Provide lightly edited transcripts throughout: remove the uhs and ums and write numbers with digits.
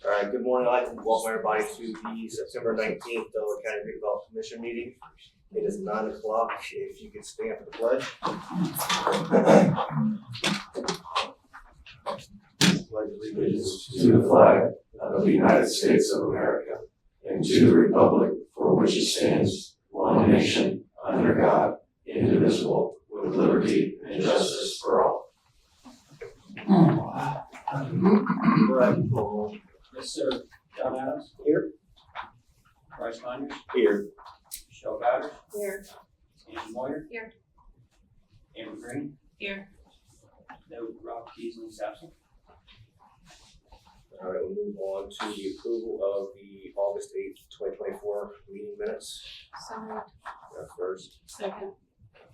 All right, good morning. I'd like to welcome everybody to the September 19th Delaware County Redevelopment Commission meeting. It is 9 o'clock. If you could stand for the pledge. Pledge allegiance to the flag of the United States of America and to the republic for which it stands, one nation, under God, indivisible, with liberty and justice for all. Yes, sir. John Adams. Here. Bryce Miners. Here. Michelle Batters. Here. Andy Moyer. Here. Amber Green. Here. No, Rob Keasley is absent. All right, we'll move on to the approval of the August 8th, 2024 meeting minutes. So moved. First Second.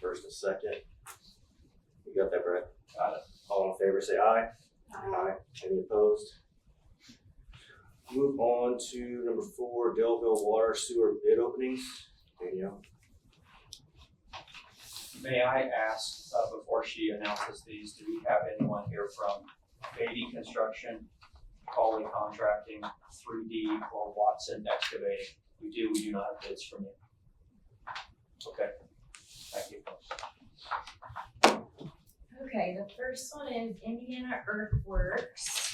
and second. You got that, Brett? Got it. All in favor, say aye. Aye. Any opposed? Move on to number 4, Delaware water sewer bid openings. Danielle. May I ask, before she announces these, do we have anyone here from Beatty Construction, Cawley Contracting, 3D, or Watson Excavating? We do not have bids from you. Okay, thank you. Okay, the first one is Indiana Earthworks.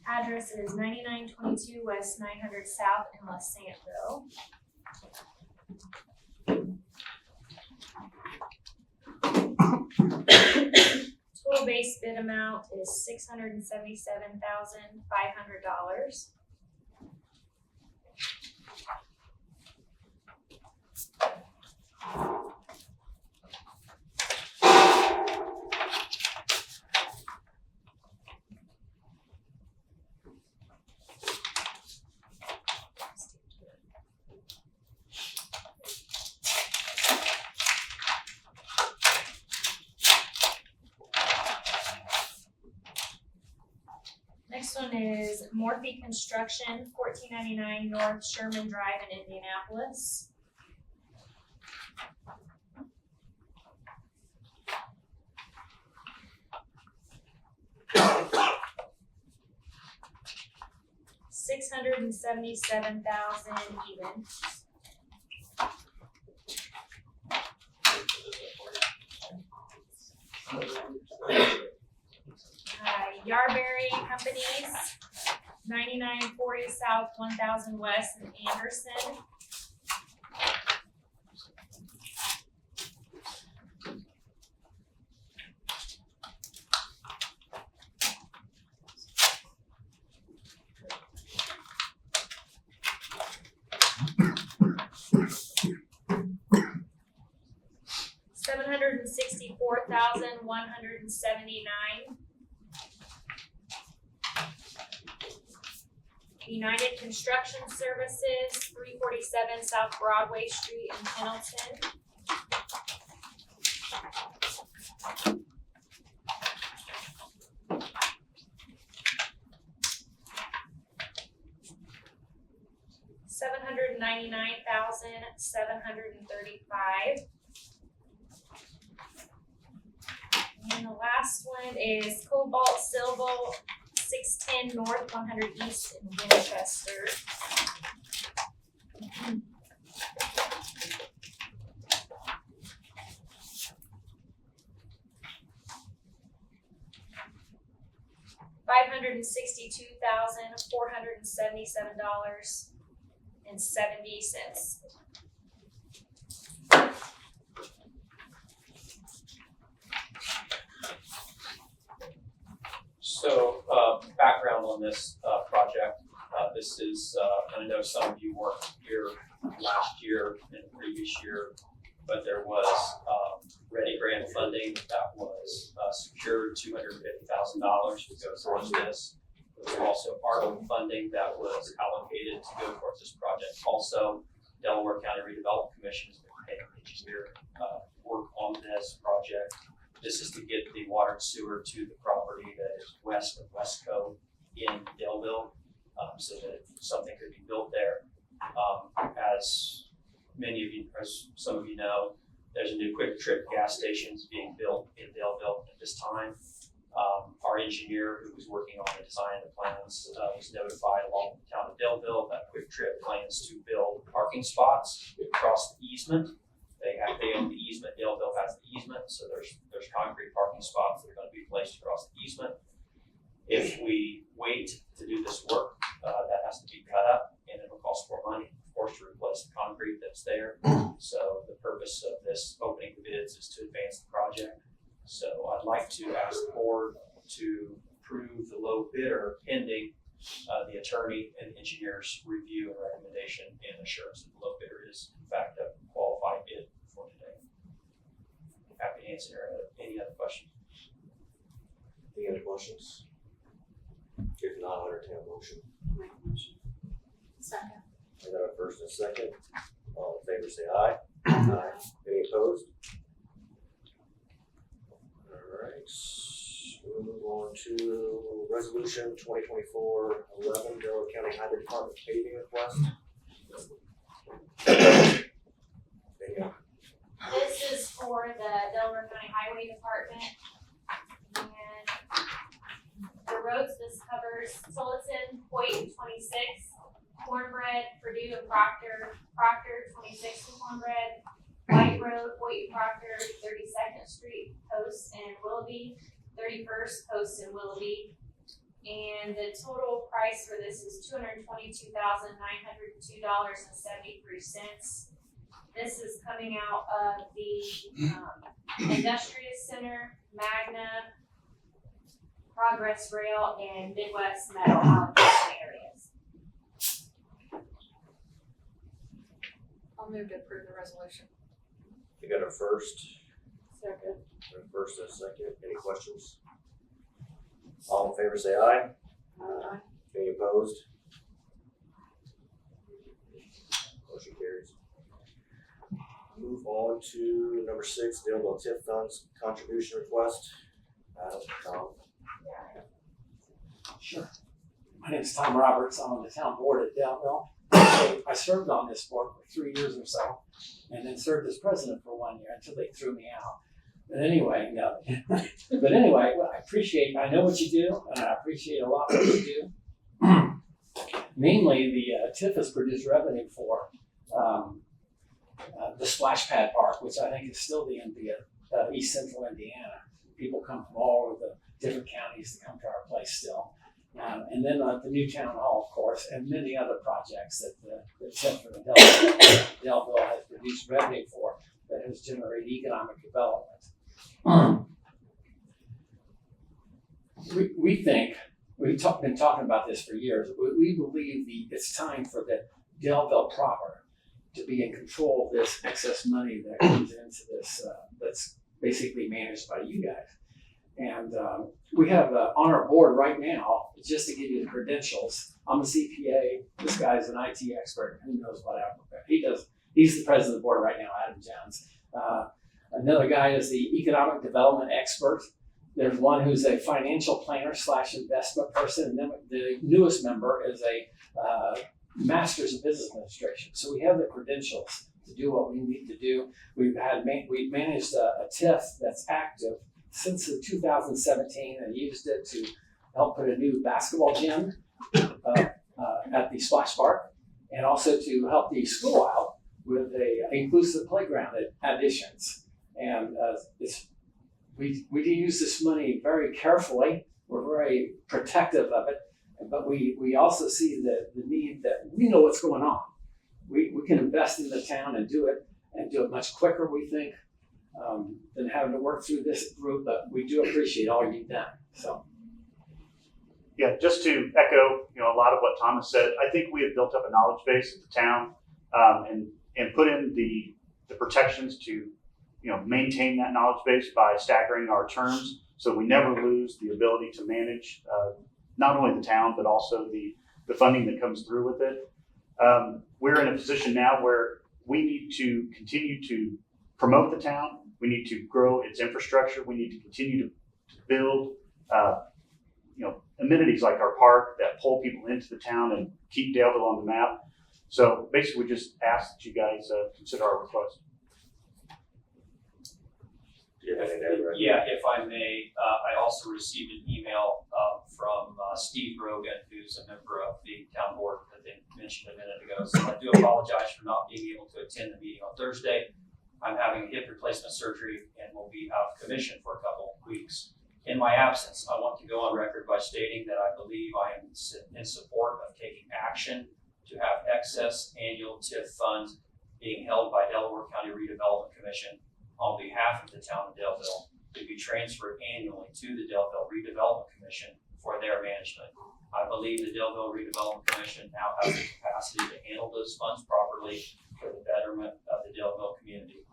Address is 9922 West 900 South in LaSantville. Total base bid amount is $677,500. Next one is Morphe Construction, 1499 North Sherman Drive in Indianapolis. $677,000 even. Yarberry Companies, 9940 South 1000 West in Anderson. $764,179. United Construction Services, 347 South Broadway Street in Pendleton. $799,735. And the last one is Cobalt Silver, 610 North 100 East in Winchester. $562,477.70. So, background on this project. This is, and I know some of you weren't here last year and the previous year, but there was ready grant funding that was secured, $250,000 to go towards this. There was also ARPA funding that was allocated to go towards this project. Also, Delaware County Redevelopment Commission has been paying engineer work on this project. This is to get the water and sewer to the property that is west of Westco in Daleville, so that something could be built there. As many of you, as as some of you know, there's a new Quick Trip gas station being built in Daleville at this time. Our engineer who was working on the design of the plans was notified along with the town of Daleville that Quick Trip plans to build parking spots across the easement. They own the easement, Daleville has the easement, so there's concrete parking spots that are going to be placed across the easement. If we wait to do this work, that has to be cut up and it'll cost more money, of course, to replace the concrete that's there. So the purpose of this opening the bids is to advance the project. So I'd like to ask the board to approve the low bidder pending the attorney and engineer's review and recommendation and assurance that the low bidder is in fact a qualified bid for today. Happy to answer any other questions. Any other questions? If not, I'll entertain a motion. Make a motion. Second. I got a first and a second. All in favor say aye. Aye. Any opposed? Alright, we'll move on to resolution 2024-11, Delaware County Highway Department paving request. There you go. This is for the Delaware County Highway Department. And the roads this covers, Tillotson, Hoyt, 26, Cornbread, Purdue and Proctor, 26 and Cornbread, White Road, Hoyt and Proctor, 32nd Street, Post and Willoughby, 31st Post and Willoughby. And the total price for this is $222,902.73. This is coming out of the Industrious Center, Magna, Progress Rail, and Midwest Metal allocation areas. I'll move to approve the resolution. You got a first, Second. a first and a second. Any questions? All in favor say aye. Aye. Any opposed? Motion carries. Move on to number 6, Daleville TIF funds contribution request. Tom. Sure. My name is Tom Roberts. I'm on the town board at Daleville. I served on this board for 3 years or so, and then served as president for 1 year until they threw me out. But anyway, no. But anyway, well, I know what you do, and I appreciate a lot what you do. Mainly, the TIF has produced revenue for the Splash Pad Park, which I think is still the envy of East Central Indiana. People come from all over the different counties to come to our place still. And then the new town hall, of course, and many other projects that the TIF for Daleville has produced revenue for that has generated economic development. We think, we've been talking about this for years, we believe it's time for the Daleville proper to be in control of this excess money that comes into this, that's basically managed by you guys. And we have on our board right now, just to give you the credentials, I'm a CPA, this guy's an IT expert, who knows what he does. He's the president of the board right now, Adam Jones. Another guy is the economic development expert. There's one who's a financial planner / investment person. And then the newest member is a master's in business administration. So we have the credentials to do what we need to do. We've managed a TIF that's active since 2017 and used it to help put a new basketball gym at the Splash Park, and also to help the school out with a inclusive playground additions. And we use this money very carefully. We're very protective of it, but we also see the need that we know what's going on. We can invest in the town and do it much quicker, we think, than having to work through this group, but we do appreciate all you've done. So. Yeah, just to echo, a lot of what Thomas said, I think we have built up a knowledge base at the town, and put in the protections to, maintain that knowledge base by staggering our terms, so we never lose the ability to manage not only the town but also the funding that comes through with it. We're in a position now where we need to continue to promote the town. We need to grow its infrastructure. We need to continue to build, amenities like our park that pull people into the town and keep Daleville on the map. So basically, we just ask that you guys consider our request. Do you have anything to add, Brad? Yeah, if I may, I also received an email from Steve Rogan, who's a member of the town board that they mentioned a minute ago. So I do apologize for not being able to attend the meeting on Thursday. I'm having a hip replacement surgery and will be out of commission for a couple of weeks. In my absence, I want to go on record by stating that I believe I am in support of taking action to have excess annual TIF funds being held by Delaware County Redevelopment Commission on behalf of the town of Delville to be transferred annually to the Delville Redevelopment Commission for their management. I believe the Delville Redevelopment Commission now has the capacity to handle those funds properly for the betterment of the Delville community.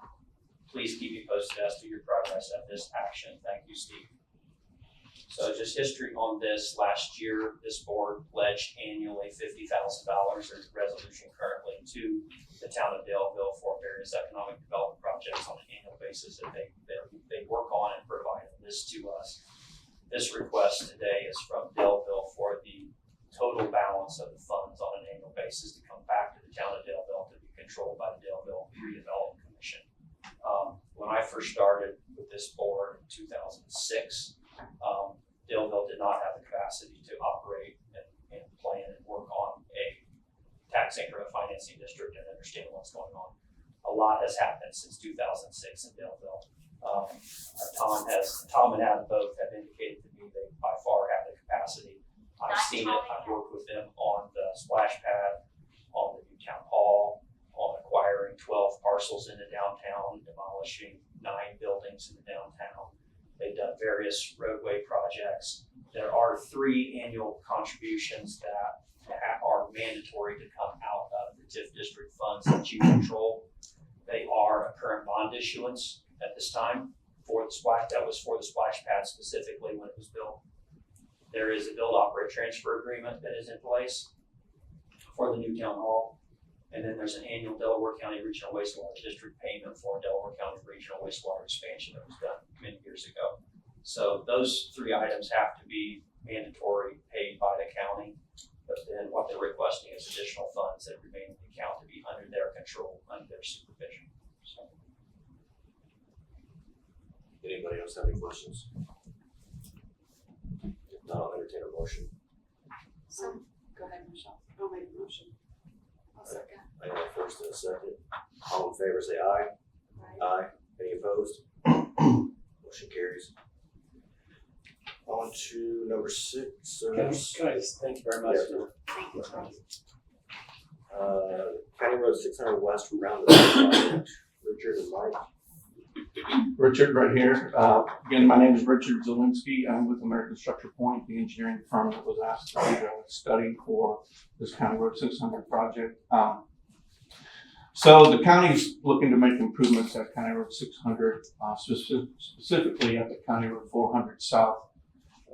Please keep me posted as to your progress at this action. Thank you, Steve. So just history on this. Last year, this board pledged annually $50,000. There's a resolution currently to the town of Delville for various economic development projects on an annual basis that they work on and provide this to us. This request today is from Delville for the total balance of the funds on an annual basis to come back to the town of Delville to be controlled by the Delville Redevelopment Commission. When I first started with this board in 2006, Delville did not have the capacity to operate and plan and work on a tax increment financing district and understand what's going on. A lot has happened since 2006 in Delville. Tom and Adam both have indicated to me they by far have the capacity. I've seen it. I've worked with them on the splash pad, on the new town hall, on acquiring 12 parcels in the downtown, demolishing 9 buildings in the downtown. They've done various roadway projects. There are 3 annual contributions that are mandatory to come out of the TIF district funds that you control. They are a current bond issuance at this time for the splash. That was for the splash pad specifically when it was built. There is a build operate transfer agreement that is in place for the new town hall. And then there's an annual Delaware County Regional Wastewater District payment for Delaware County Regional Wastewater expansion that was done many years ago. So those 3 items have to be mandatory, paid by the county. But then what they're requesting is additional funds that remain in the account to be under their control, under their supervision. So. Anybody else have any questions? If not, I'll entertain a motion. So, go ahead, Michelle. I'll make a motion. I'll second. I have a first and a second. All in favor, say aye. Aye. Any opposed? Motion carries. On to number 6. Can I just thank you very much for Thank you, Tom. County Road 600 West Roundabout Project. Richard and Mike. Richard, right here. Again, my name is Richard Zielinski. I'm with American Structure Point, the engineering firm that was asked to do a study for this County Road 600 project. So the county's looking to make improvements at County Road 600, specifically at the County Road 400 South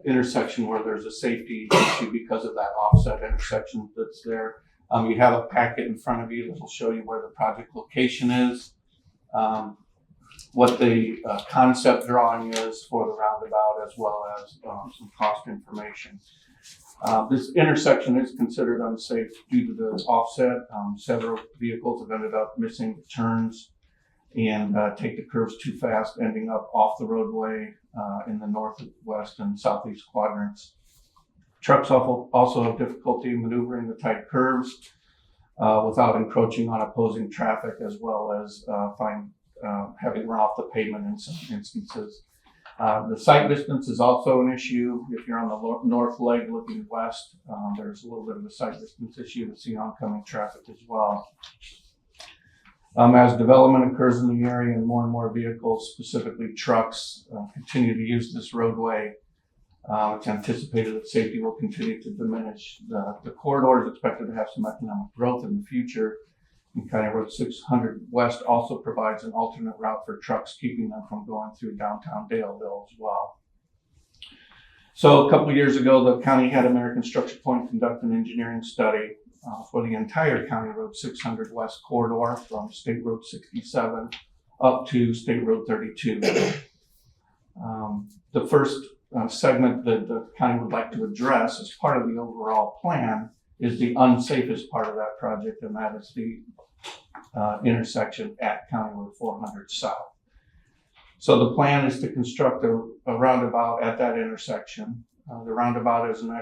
intersection where there's a safety issue because of that offset intersection that's there. You have a packet in front of you that will show you where the project location is. What the concept drawing is for the roundabout, as well as some cost information. This intersection is considered unsafe due to the offset. Several vehicles have ended up missing the turns and take the curves too fast, ending up off the roadway in the northwest and southeast quadrants. Trucks also have difficulty maneuvering the tight curves without encroaching on opposing traffic, as well as having run off the pavement in some instances. The sight distance is also an issue. If you're on the north leg looking west, there's a little bit of a sight distance issue to see oncoming traffic as well. As development occurs in the area and more vehicles, specifically trucks, continue to use this roadway, it's anticipated that safety will continue to diminish. The corridor is expected to have some economic growth in the future. And County Road 600 West also provides an alternate route for trucks, keeping them from going through downtown Daleville as well. So a couple of years ago, the county had American Structure Point conduct an engineering study for the entire County Road 600 West corridor from State Road 67 up to State Road 32. The first segment that the county would like to address as part of the overall plan is the unsafest part of that project, and that is the intersection at County Road 400 South. So the plan is to construct a roundabout at that intersection. The roundabout is an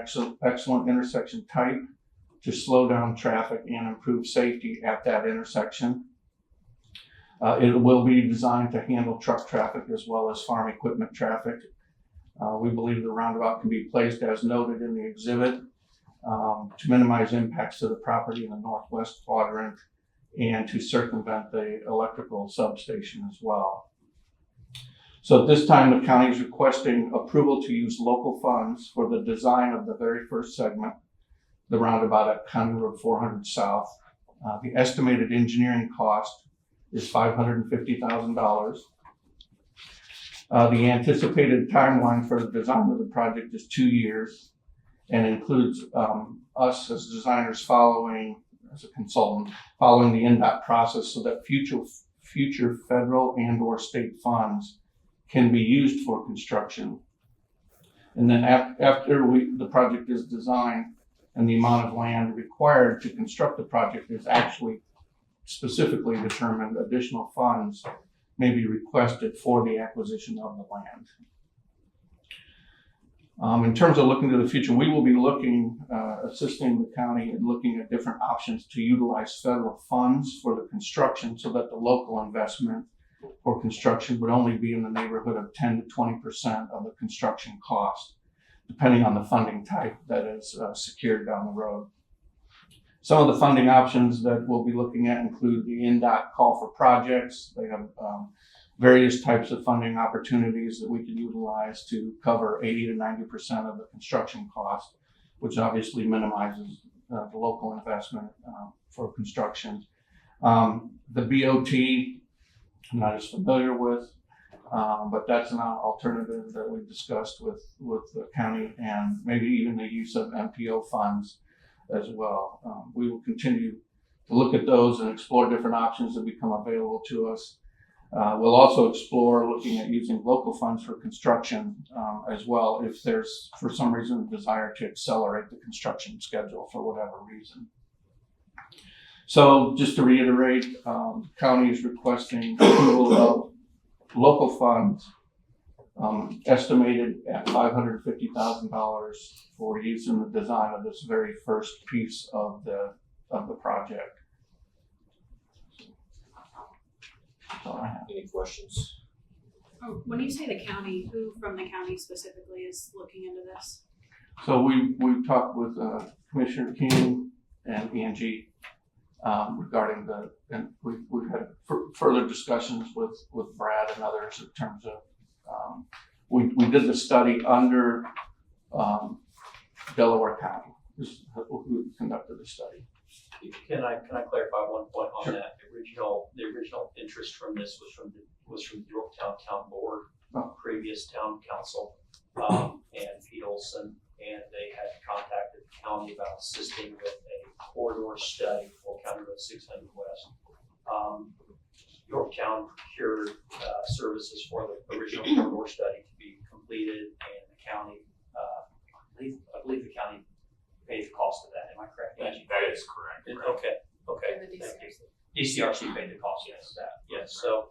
excellent intersection type to slow down traffic and improve safety at that intersection. It will be designed to handle truck traffic as well as farm equipment traffic. We believe the roundabout can be placed as noted in the exhibit to minimize impacts to the property in the northwest quadrant and to circumvent the electrical substation as well. So at this time, the county is requesting approval to use local funds for the design of the very first segment, the roundabout at County Road 400 South. The estimated engineering cost is $550,000. The anticipated timeline for the design of the project is 2 years and includes us as designers as a consultant, following the NDOT process so that future federal and or state funds can be used for construction. And then after the project is designed and the amount of land required to construct the project is actually specifically determined, additional funds may be requested for the acquisition of the land. In terms of looking to the future, we will be assisting the county in looking at different options to utilize federal funds for the construction so that the local investment for construction would only be in the neighborhood of 10 to 20% of the construction cost, depending on the funding type that is secured down the road. Some of the funding options that we'll be looking at include the NDOT call for projects. They have various types of funding opportunities that we can utilize to cover 80 to 90% of the construction cost, which obviously minimizes the local investment for construction. The BOT, I'm not as familiar with, but that's an alternative that we've discussed with the county, and maybe even the use of MPO funds as well. We will continue to look at those and explore different options that become available to us. We'll also explore looking at using local funds for construction as well if there's, for some reason, a desire to accelerate the construction schedule for whatever reason. So just to reiterate, the county is requesting approval of local funds estimated at $550,000 for use in the design of this very first piece of the project. That's all I have. Any questions? Oh, when you say the county, who from the county specifically is looking into this? So we've talked with Commissioner King and Angie regarding and we've had further discussions with Brad and others in terms of we did the study under Delaware County, who conducted the study. Can I clarify one point on Sure. that? The original interest from this was from the Yorktown Town Board, previous town council, and Pete Olson, and they had contacted the county about assisting with a corridor study for County Road 600 West. Yorktown procured services for the original corridor study to be completed, and the county, I believe the county paid the cost of that. Am I correct, Angie? That is correct. Okay. And the Thank you. DCRC. DCRC paid the cost, yes, that, yes. So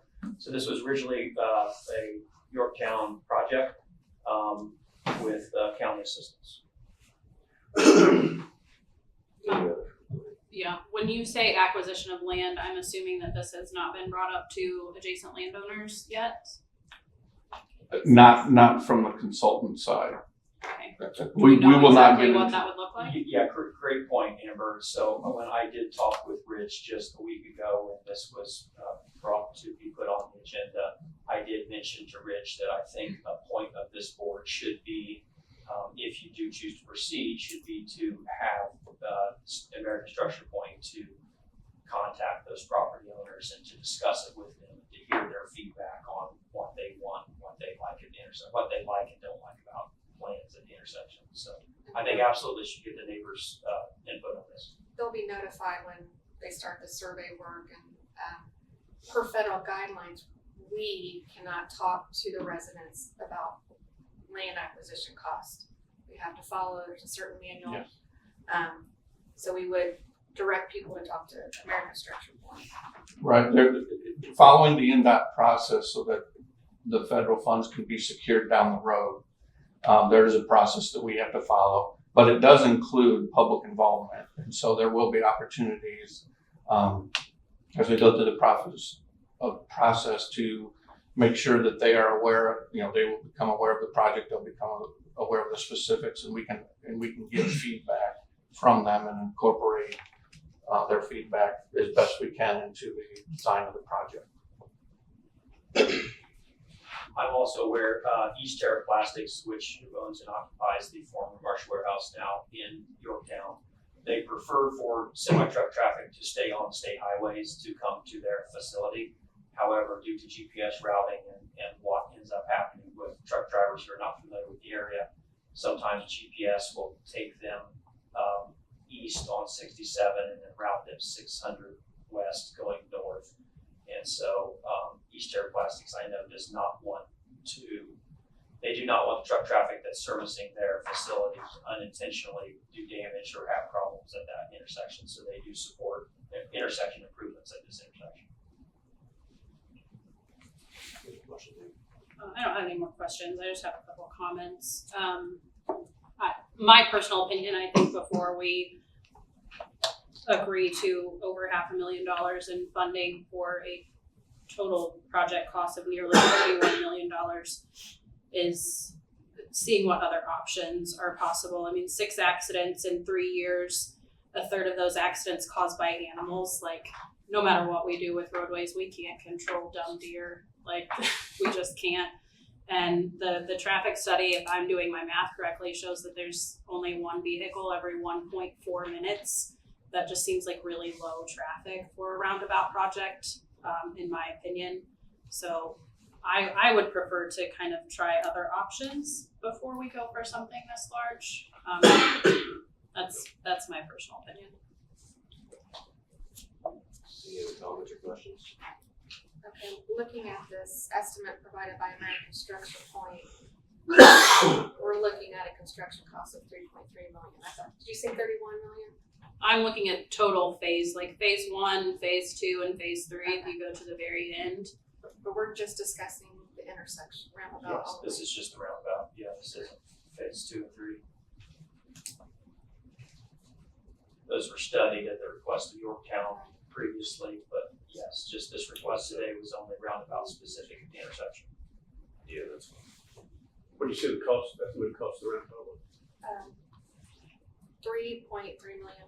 this was originally a Yorktown project with county assistance. Yeah, when you say acquisition of land, I'm assuming that this has not been brought up to adjacent landowners yet? Not from the consultant side. Okay. We will not get exactly what into. that would look like? Yeah, great point, Amber. So when I did talk with Rich just a week ago, and this was brought to be put on the agenda, I did mention to Rich that I think a point of this board should be, if you do choose to proceed, should be to have American Structure Point to contact those property owners and to discuss it with them, to hear their feedback on what they want, what they like at the intersection, what they like and don't like about plans at the intersection. So I think absolutely should get the neighbors' input on this. They'll be notified when they start the survey work, and per federal guidelines, we cannot talk to the residents about land acquisition cost. We have to follow, there's a certain manual. Yes. So we would direct people to talk to American Structure Point. Right, they're following the NDOT process so that the federal funds can be secured down the road. There is a process that we have to follow, but it does include public involvement. And so there will be opportunities as we go through the process to make sure that they are aware, they will become aware of the project, they'll become aware of the specifics, and we can get feedback from them and incorporate their feedback as best we can into the design of the project. I'm also aware East Terra Plastics, which owns and occupies the former Marshall Warehouse now in Yorktown, they prefer for semi-truck traffic to stay on state highways to come to their facility. However, due to GPS routing and what ends up happening with truck drivers who are not familiar with the area, sometimes GPS will take them east on 67 and then route them 600 west going north. And so East Terra Plastics, I know, does not want they do not want the truck traffic that's servicing their facilities unintentionally do damage or have problems at that intersection. So they do support intersection improvements at this intersection. I don't have any more questions. I just have a couple of comments. My personal opinion, I think before we agree to over $500,000 in funding for a total project cost of nearly $31 million is seeing what other options are possible. I mean, 6 accidents in 3 years, a third of those accidents caused by animals. Like, no matter what we do with roadways, we can't control dumb deer. Like, we just can't. And the traffic study, if I'm doing my math correctly, shows that there's only one vehicle every 1.4 minutes. That just seems like really low traffic for a roundabout project, in my opinion. So I would prefer to kind of try other options before we go for something this large. That's my personal opinion. Any other comments or questions? Okay, looking at this estimate provided by American Structure Point, we're looking at a construction cost of $3.3 million. Did you say $31 million? I'm looking at total phase, like phase 1, phase 2, and phase 3. If you go to the very end. But we're just discussing the intersection roundabout. Yes, this is just the roundabout. Yeah, this is phase 2 and 3. Those were studied at the request of Yorktown previously, but yes, just this request today was only roundabout specific at the intersection. Yeah, that's fine. What do you say the cost, that's what it costs the roundabout? $3.3 million.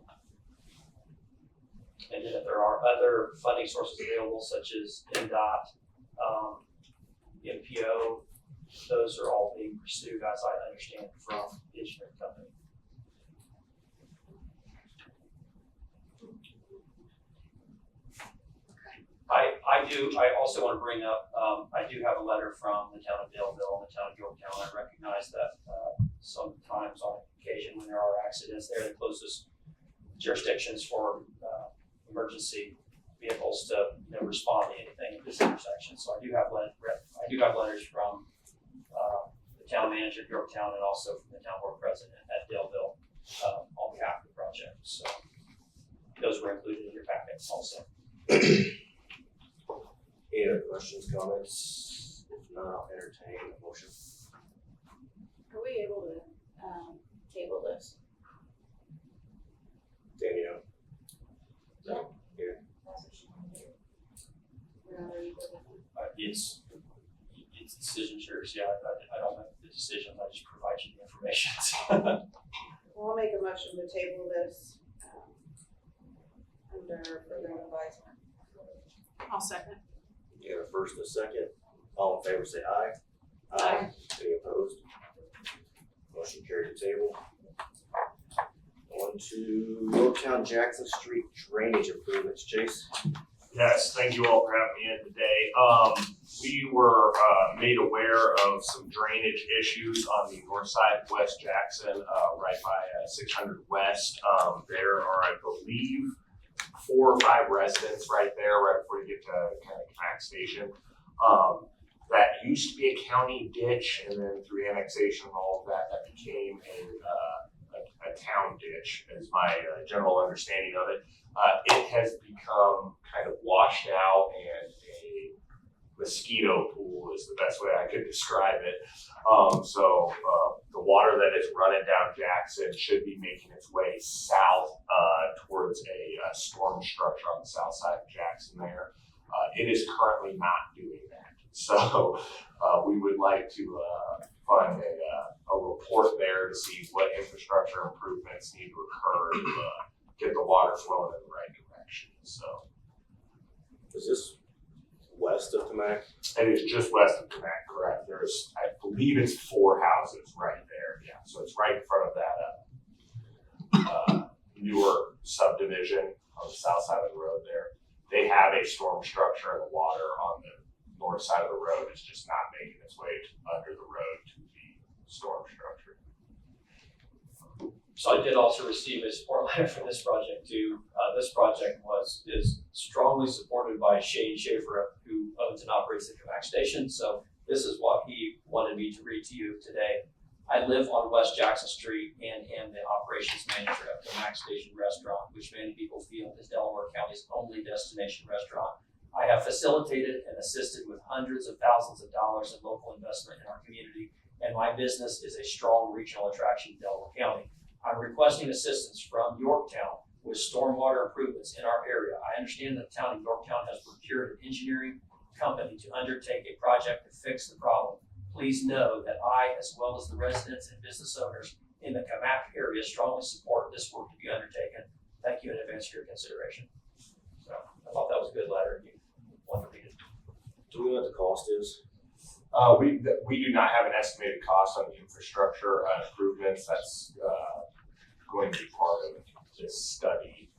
And then if there are other funding sources available, such as NDOT, MPO, those are all being pursued, as I understand, from the engineering company. I also want to bring up, I do have a letter from the town of Daleville and the town of Yorktown. I recognize that sometimes on occasion when there are accidents, they're the closest jurisdictions for emergency vehicles to respond to anything at this intersection. So I do have letters from the town manager of Yorktown and also from the town board president at Daleville on behalf of the project. So those were included in your packets also. Any other questions, comments? If not, I'll entertain a motion. Are we able to table this? Danielle? It's decision yours. Yeah, I don't make the decisions. I just provide you the information. Well, I'll make a motion to table this under further advisement. I'll second. You have a first and a second. All in favor say aye. Aye. Any opposed? Motion carried to table. On to Yorktown Jackson Street drainage improvements. Chase? Yes, thank you all for having me in today. We were made aware of some drainage issues on the north side of West Jackson, right by 600 West. There are, I believe, 4 or 5 residents right there, right before you get to kind of Mac Station. That used to be a county ditch, and then through annexation and all of that, that became a a town ditch, is my general understanding of it. It has become kind of washed out, and a mosquito pool is the best way I could describe it. So the water that is running down Jackson should be making its way south towards a storm structure on the south side of Jackson there. It is currently not doing that. So we would like to fund a report there to see what infrastructure improvements need to occur to get the water flowing in the right direction. So Is this west of Tamac? it is just west of Tamac, correct? There's, I believe it's 4 houses right there. Yeah, so it's right in front of that newer subdivision on the south side of the road there. They have a storm structure, and the water on the north side of the road is just not making its way under the road to the storm structure. So I did also receive a support letter for this project too. This project is strongly supported by Shane Schaefer, who owns and operates the Kamak Station. So this is what he wanted me to read to you today. I live on West Jackson Street and am the operations manager of the Kamak Station Restaurant, which many people feel is Delaware County's only destination restaurant. I have facilitated and assisted with hundreds of thousands of dollars in local investment in our community, and my business is a strong regional attraction in Delaware County. I'm requesting assistance from Yorktown with stormwater improvements in our area. I understand that the town of Yorktown has procured an engineering company to undertake a project to fix the problem. Please know that I, as well as the residents and business owners in the Kamak area, strongly support this work to be undertaken. Thank you in advance for your consideration. So I thought that was a good letter. You want to read it? Do we know what the cost is? We do not have an estimated cost on the infrastructure improvements. That's going to be part of this study.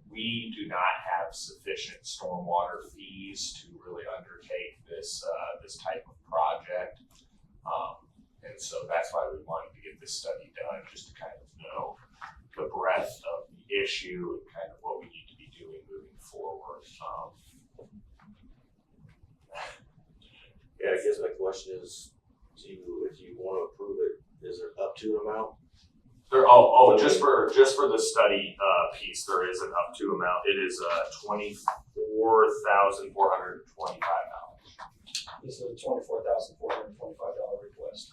We do not have sufficient stormwater fees to really undertake this type of project, and so that's why we wanted to get this study done, just to kind of know the breadth of the issue and kind of what we need to be doing moving forward. Yeah, I guess my question is, if you want to approve it, is there up to an amount? Just for the study piece, there is an up to amount. It is $24,425. This is a $24,425 request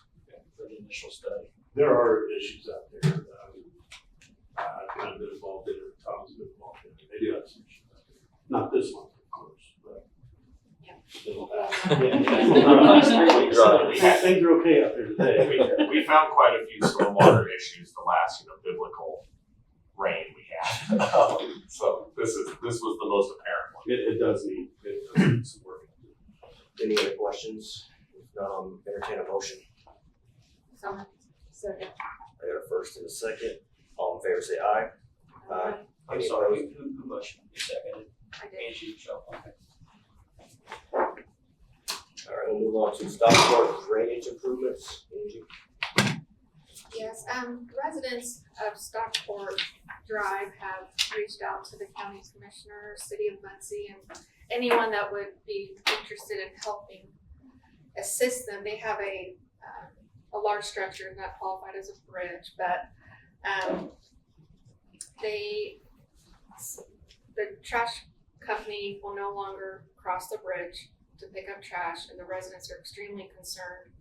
for the initial study. There are issues out there. I've kind of been involved in it. Tom's been involved in it. They do have some issues out there. Not this one, of course, but. Yeah. Things are okay out there today. We found quite a few stormwater issues the last biblical rain we had. So this was the most apparent one. It does need some work. Any other questions? If not, entertain a motion. Second. I got a first and a second. All in favor say aye. Aye. I'm Any sorry, opposed? who motioned? You seconded? I did. Angie, Michelle, okay. All right, we'll move on to Stockport drainage improvements. Angie? Yes, residents of Stockport Drive have reached out to the county commissioner, city of Muncie, and anyone that would be interested in helping assist them. They have a large structure not qualified as a bridge, but the trash company will no longer cross the bridge to pick up trash, and the residents are extremely concerned.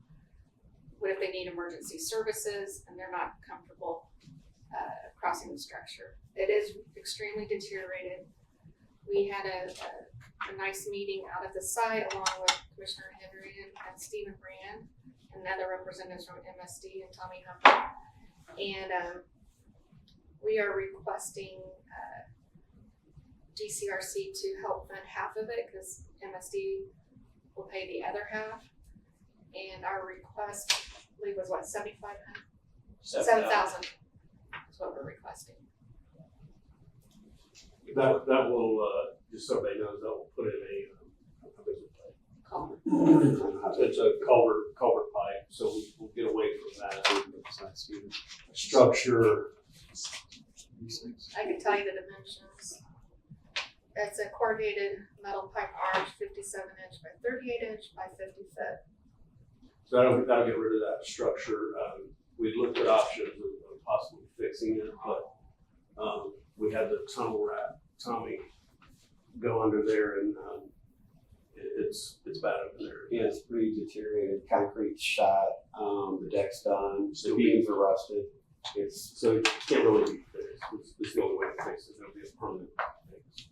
What if they need emergency services and they're not comfortable crossing the structure? It is extremely deteriorated. We had a nice meeting out at the site along with Commissioner Henry and Stephen Brand and other representatives from MSD and Tommy Humper. And we are requesting DCRC to help fund half of it because MSD will pay the other half. And our request, I believe, was what, 7,500? 7,000 is what we're requesting. That will, just so everybody knows, that will put in Culvert. it's a culvert pipe, so we'll get away from that. Structure. I can tell you the dimensions. It's a corrugated metal pipe arch, 57 inch by 38 inch by 50 foot. So that'll get rid of that structure. We looked at options of possibly fixing it, but, we had the tunnel rat, Tommy, go under there and, it's bad over there. Yeah, it's pretty deteriorated, concrete's shot, the deck's done, the Still beams are rusted. It's, So it can't really be fixed. It's the only way to fix it. It'll be a permanent fix.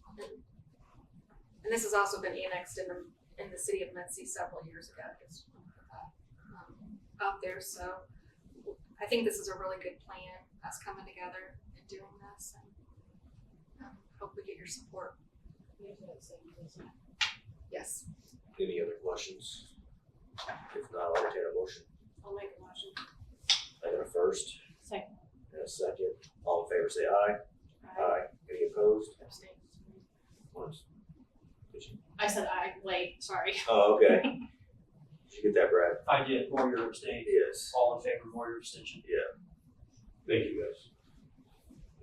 And this has also been annexed in the city of Muncie several years ago, just out there, so I think this is a really good plan, us coming together and doing this, and hope we get your support. Yes. Any other questions? If not, I'll entertain a motion. I'll make a motion. I got a first Second. and a second. All in favor, say aye. Aye. Any opposed? Abstain. Once. Did you? I said aye, late, sorry. Oh, okay. Did you get that, Brad? I did, Moyer abstained. Yes. All in favor, Moyer abstention. Thank you, guys.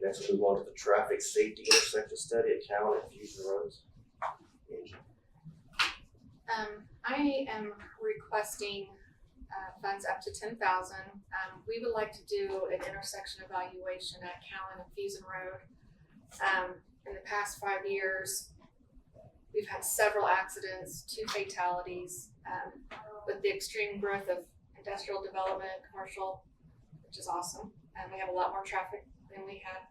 Next, we'll move on to the traffic safety intersection study at Cowan and Fusion Roads. Angie. I am requesting funds up to $10,000. We would like to do an intersection evaluation at Cowan and Fusion Road. In the past 5 years, we've had several accidents, 2 fatalities, with the extreme growth of industrial development, commercial, which is awesome. And we have a lot more traffic than we had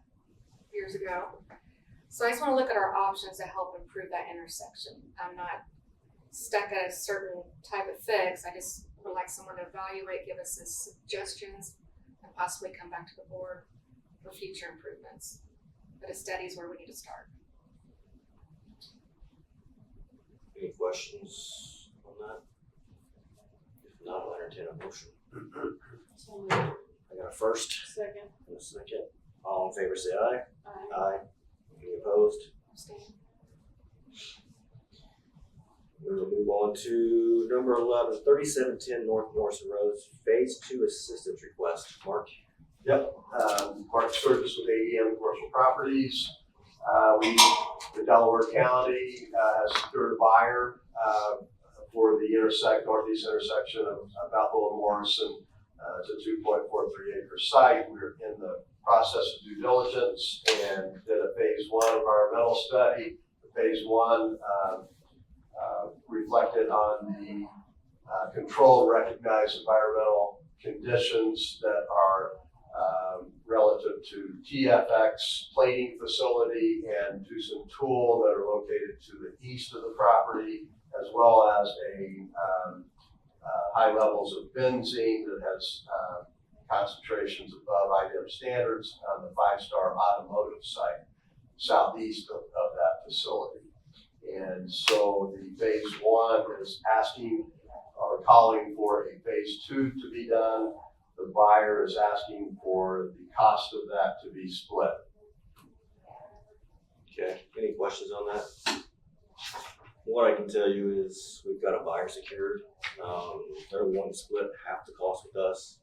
years ago. So I just want to look at our options to help improve that intersection. I'm not stuck at a certain type of fix. I just would like someone to evaluate, give us his suggestions, and possibly come back to the board for future improvements. But a study is where we need to start. Any questions on that? If not, I'll entertain a motion. I got a first Second. and a second. All in favor, say aye. Aye. Aye. Any opposed? Abstain. We will move on to number 11, 3710 North Morrison Road, Phase 2 assistance request. Mark? Yep, Mark Sturgis with AEM Commercial Properties. The Delaware County has secured a buyer for the northeast intersection of Bethel and Morrison. It's a 2.43 acre site. We're in the process of due diligence and did a phase 1 environmental study. The phase 1 reflected on the controlled recognized environmental conditions that are relative to TFX plating facility and Tucson Tool that are located to the east of the property, as well as high levels of benzene that has concentrations above IDEM standards on the 5-star automotive site southeast of that facility. And so the phase 1 is asking or calling for a phase 2 to be done. The buyer is asking for the cost of that to be split. Okay, any questions on that? What I can tell you is we've got a buyer secured. They're willing to split half the cost with us.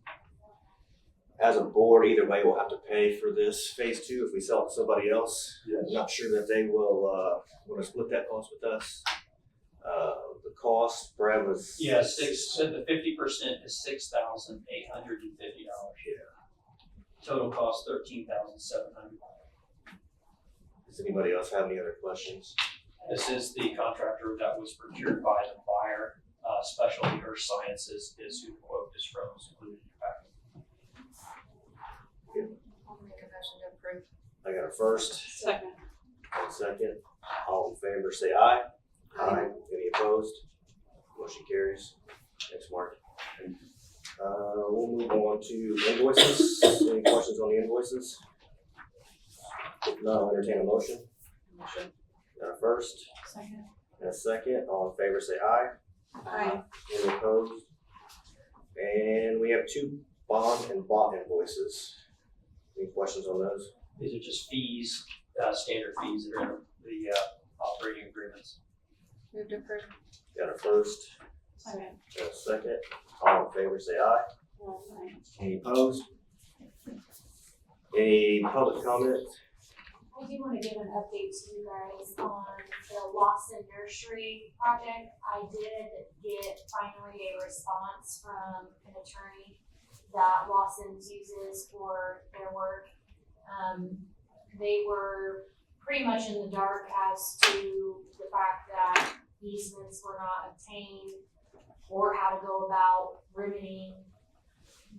As a board, either way, we'll have to pay for this phase 2 if we sell it to somebody else. Yes. I'm not sure that they will want to split that cost with us. The cost, Brad was. Yeah, so the 50% is $6,850. Yeah. Total cost $13,700. Does anybody else have any other questions? This is the contractor that was procured by the buyer. Specialty Earth Sciences is who the quote is from, it's included in your packet. I'll make a motion to approve. I got a first Second. and a second. All in favor, say aye. Aye. Any opposed? Motion carries. Thanks, Mark. We'll move on to invoices. Any questions on the invoices? If not, I'll entertain a motion. Motion. Got a first Second. and a second. All in favor, say aye. Aye. Any opposed? And we have 2 bond and bought invoices. Any questions on those? These are just fees, standard fees that are in the operating agreements. Move to approve. Got a first Second. and a second. All in favor, say aye. Any opposed? Any public comment? I do want to give an update to you guys on the Lawson Nursery project. I did get finally a response from an attorney that Lawson's uses for their work. They were pretty much in the dark as to the fact that easements were not obtained or how to go about remedying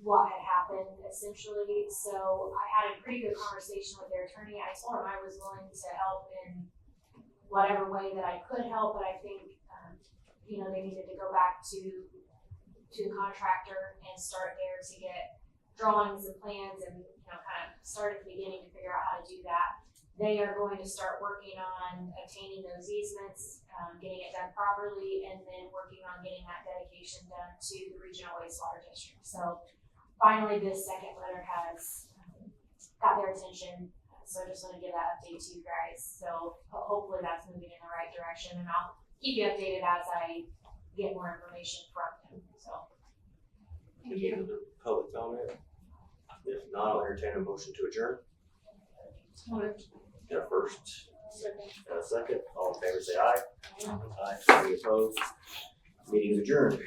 what had happened essentially. So I had a pretty good conversation with their attorney. I told him I was willing to help in whatever way that I could help, but I think, they needed to go back to the contractor and start there to get drawings and plans and, kind of start at the beginning to figure out how to do that. They are going to start working on obtaining those easements, getting it done properly, and then working on getting that dedication done to the regional wastewater district. So finally, this second letter has got their attention. So I just want to give that update to you guys. So hopefully that's moving in the right direction, and I'll keep you updated as I get more information from them. So Thank you. Public comment? If not, I'll entertain a motion to adjourn. Got a first, got a second. All in favor say aye. Aye. Any opposed? Meeting is adjourned.